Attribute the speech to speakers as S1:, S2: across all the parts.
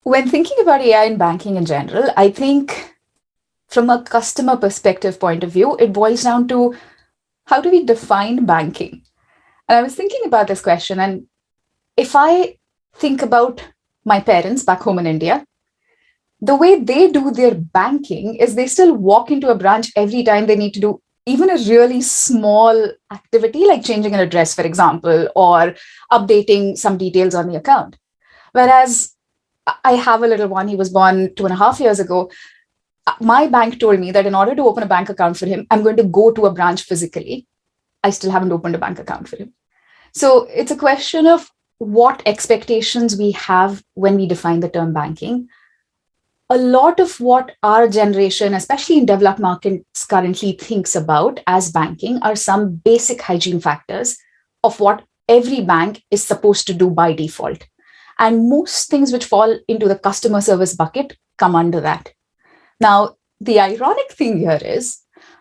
S1: When thinking about AI in banking in general, I think from a customer perspective point of view, it boils down to how do we define banking? And I was thinking about this question. And if I think about my parents back home in India, the way they do their banking is they still walk into a branch every time they need to do even a really small activity, like changing an address, for example, or updating some details on the account. Whereas I have a little one, he was born 2.5 years ago. My bank told me that in order to open a bank account for him, I'm going to go to a branch physically. I still haven't opened a bank account for him. So it's a question of what expectations we have when we define the term banking. A lot of what our generation, especially in developed markets, currently thinks about as banking are some basic hygiene factors of what every bank is supposed to do by default. And most things which fall into the customer service bucket come under that. Now, the ironic thing here is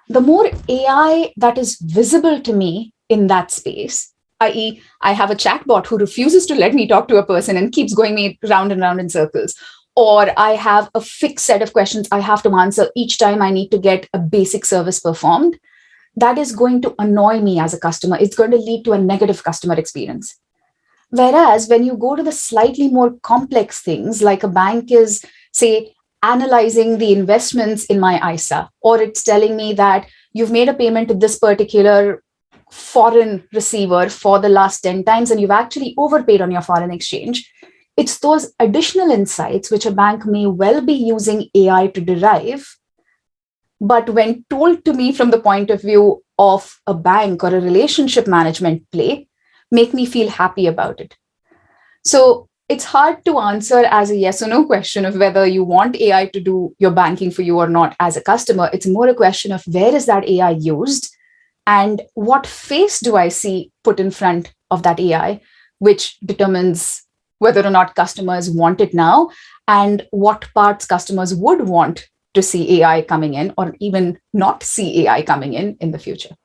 S1: the more AI that is visible to me in that space, i.e., I have a chatbot who refuses to let me talk to a person and keeps going me round and round in circles, or I have a fixed set of questions I have to answer each time I need to get a basic service performed, that is going to annoy me as a customer. It's going to lead to a negative customer experience. Whereas when you go to the slightly more complex things, like a bank is, say, analyzing the investments in my ISA, or it's telling me that you've made a payment to this particular foreign receiver for the last 10 times and you've actually overpaid on your foreign exchange. It's those additional insights which a bank may well be using AI to derive. But when told to me from the point of view of a bank or a relationship management play, make me feel happy about it. So it's hard to answer as a yes or no question of whether you want AI to do your banking for you or not as a customer. It's more a question of where is that AI used and what face do I see put in front of that AI, which determines whether or not customers want it now and what parts customers would want to see AI coming in or even not see AI coming in the future.